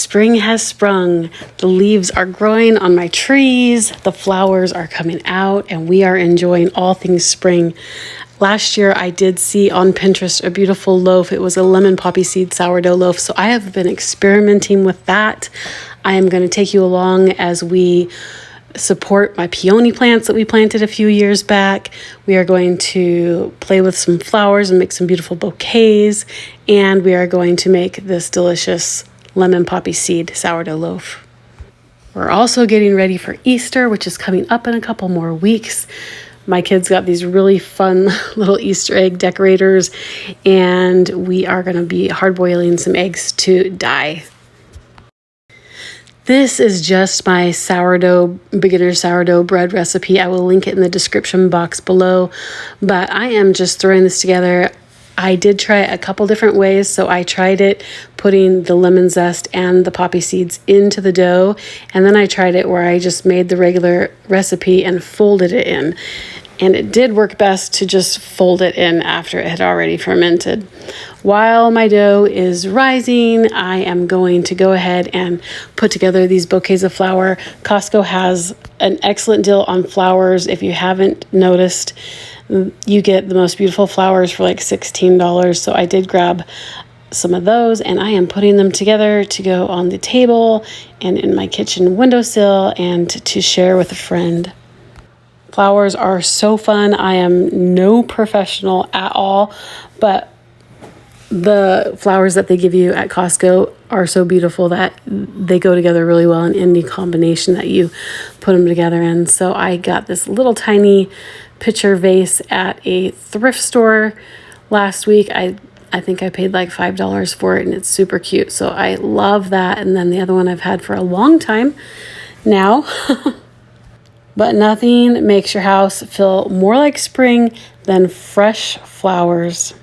Spring has sprung. The leaves are growing on my trees, the flowers are coming out, and we are enjoying all things spring. Last year, I did see on Pinterest a beautiful loaf. It was a lemon poppy seed sourdough loaf, so I have been experimenting with that. I am going to take you along as we support my peony plants that we planted a few years back. We are going to play with some flowers and make some beautiful bouquets, and we are going to make this delicious lemon poppy seed sourdough loaf. We're also getting ready for Easter, which is coming up in a couple more weeks. My kids got these really fun little Easter egg decorators, and we are going to be hard boiling some eggs to dye. This is just my beginner sourdough bread recipe. I will link it in the description box below, but I am just throwing this together. I did try a couple different ways. So I tried it putting the lemon zest and the poppy seeds into the dough. And then I tried it where I just made the regular recipe and folded it in. And it did work best to just fold it in after it had already fermented. While my dough is rising, I am going to go ahead and put together these bouquets of flower. Costco has an excellent deal on flowers. If you haven't noticed, you get the most beautiful flowers for like $16. So I did grab some of those, and I am putting them together to go on the table and in my kitchen windowsill and to share with a friend. Flowers are so fun. I am no professional at all, but the flowers that they give you at Costco are so beautiful that they go together really well in any combination that you put them together in. So I got this little tiny pitcher vase at a thrift store last week. I think I paid like $5 for it, and it's super cute. So I love that. And then the other one I've had for a long time now. But nothing makes your house feel more like spring than fresh flowers.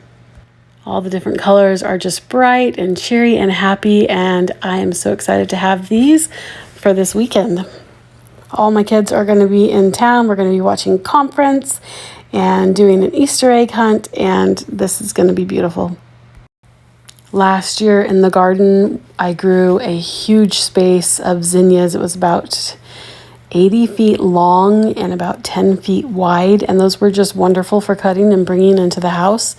All the different colors are just bright and cheery and happy, and I am so excited to have these for this weekend. All my kids are going to be in town. We're going to be watching conference and doing an Easter egg hunt, and this is going to be beautiful. Last year in the garden, I grew a huge space of zinnias. It was about 80 feet long and about 10 feet wide, and those were just wonderful for cutting and bringing into the house.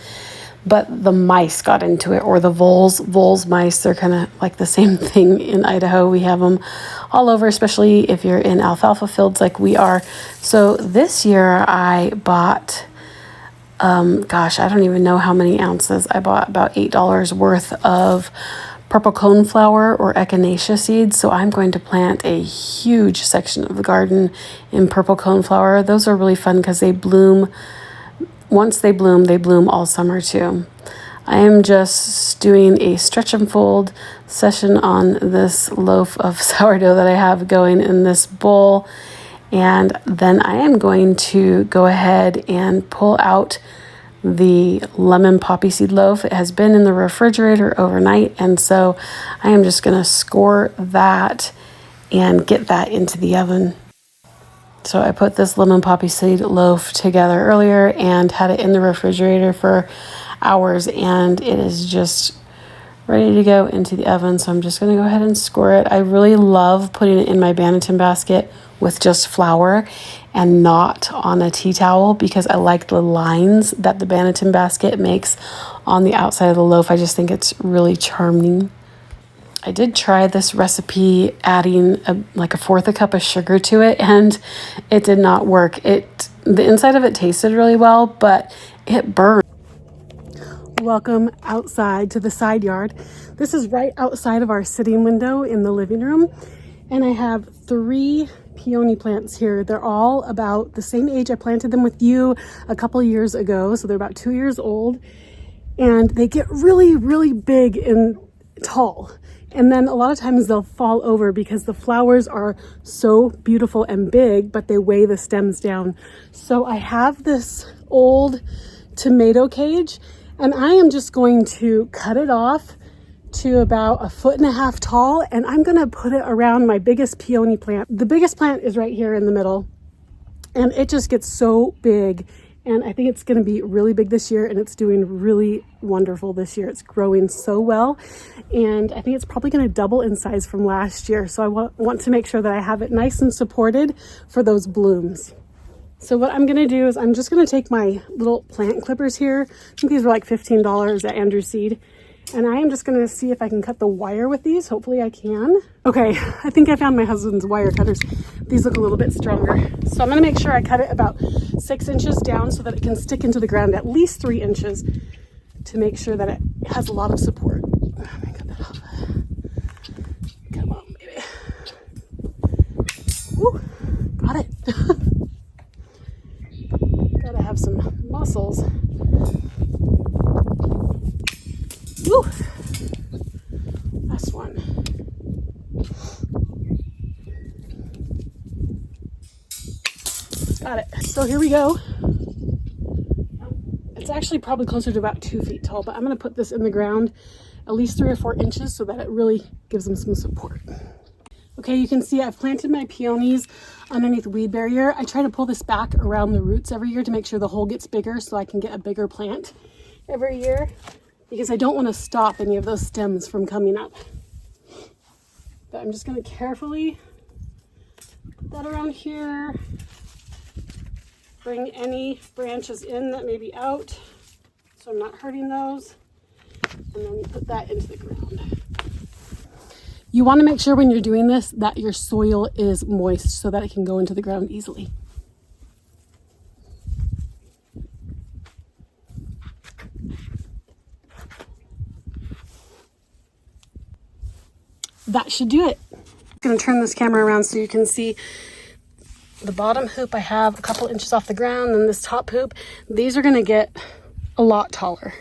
But the mice got into it, or the voles mice. They're kind of like the same thing in Idaho. We have them all over, especially if you're in alfalfa fields like we are. So this year I bought, I don't even know how many ounces. I bought about $8 worth of purple coneflower or echinacea seeds. So I'm going to plant a huge section of the garden in purple coneflower. Those are really fun because they bloom. Once they bloom all summer too. I am just doing a stretch and fold session on this loaf of sourdough that I have going in this bowl. And then I am going to go ahead and pull out the lemon poppy seed loaf. It has been in the refrigerator overnight, and so I am just going to score that and get that into the oven. So I put this lemon poppy seed loaf together earlier and had it in the refrigerator for hours, and it is just ready to go into the oven. So I'm just going to go ahead and score it. I really love putting it in my Banneton basket with just flour and not on a tea towel because I like the lines that the Banneton basket makes on the outside of the loaf. I just think it's really charming. I did try this recipe adding a fourth a cup of sugar to it, and it did not work. The inside of it tasted really well, but it burned. Welcome outside to the side yard. This is right outside of our sitting window in the living room, and I have 3 peony plants here. They're all about the same age. I planted them with you a couple years ago, so they're about 2 years old, and they get really, really big and tall. And then a lot of times they'll fall over because the flowers are so beautiful and big, but they weigh the stems down. So I have this old tomato cage, and I am just going to cut it off to about 1.5 feet tall, and I'm gonna put it around my biggest peony plant. The biggest plant is right here in the middle, and it just gets so big And I think it's going to be really big this year, and it's doing really wonderful this year. It's growing so well, and I think it's probably going to double in size from last year. So I want to make sure that I have it nice and supported for those blooms. So what I'm going to do is I'm just going to take my little plant clippers here. I think these were like $15 at Andrew Seed. And I am just going to see if I can cut the wire with these. Hopefully I can. Okay, I think I found my husband's wire cutters. These look a little bit stronger. So I'm going to make sure I cut it about 6 inches down so that it can stick into the ground at least 3 inches to make sure that it has a lot of support. Let me cut that off. Come on, baby. Woo, got it. Gotta have some muscles. Woo! Last one. Got it. So here we go. It's actually probably closer to about 2 feet tall, but I'm going to put this in the ground at least 3 or 4 inches so that it really gives them some support. Okay, you can see I've planted my peonies underneath weed barrier. I try to pull this back around the roots every year to make sure the hole gets bigger so I can get a bigger plant every year, because I don't want to stop any of those stems from coming up. But I'm just going to carefully put that around here. Bring any branches in that may be out so I'm not hurting those. And then put that into the ground. You want to make sure when you're doing this that your soil is moist so that it can go into the ground easily. That should do it. I'm going to turn this camera around so you can see the bottom hoop. I have a couple inches off the ground, and this top hoop, these are going to get a lot taller,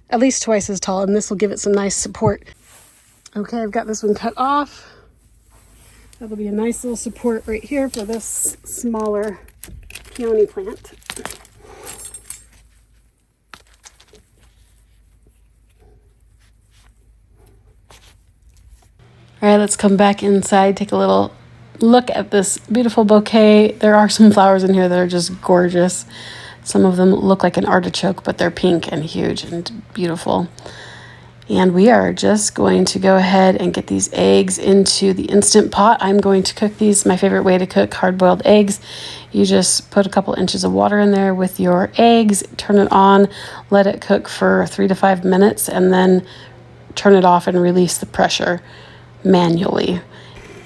at least twice as tall, and this will give it some nice support. Okay, I've got this one cut off. That'll be a nice little support right here for this smaller peony plant. All right, let's come back inside, take a little look at this beautiful bouquet. There are some flowers in here that are just gorgeous. Some of them look like an artichoke, but they're pink and huge and beautiful. And we are just going to go ahead and get these eggs into the Instant Pot. I'm going to cook these. My favorite way to cook hard-boiled eggs. You just put a couple inches of water in there with your eggs, turn it on, let it cook for 3 to 5 minutes, and then turn it off and release the pressure manually,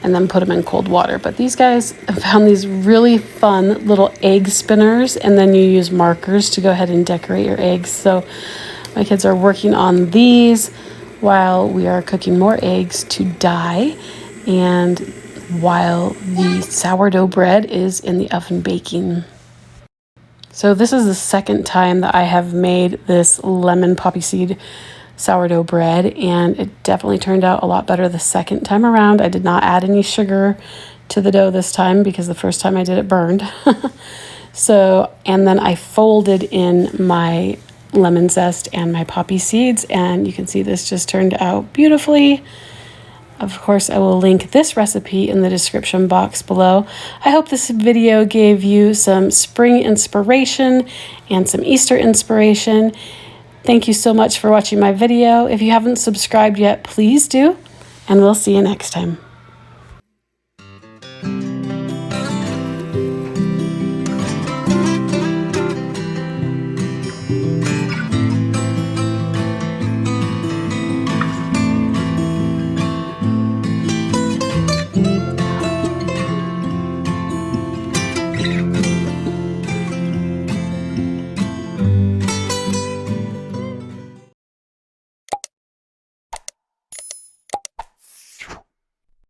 and then put them in cold water. But these guys found these really fun little egg spinners, and then you use markers to go ahead and decorate your eggs. So my kids are working on these while we are cooking more eggs to dye, and while the sourdough bread is in the oven baking. So this is the second time that I have made this lemon poppy seed sourdough bread, and it definitely turned out a lot better the second time around. I did not add any sugar to the dough this time because the first time I did it burned. So, and then I folded in my lemon zest and my poppy seeds, and you can see this just turned out beautifully. Of course, I will link this recipe in the description box below. I hope this video gave you some spring inspiration and some Easter inspiration. Thank you so much for watching my video. If you haven't subscribed yet, please do, and we'll see you next time.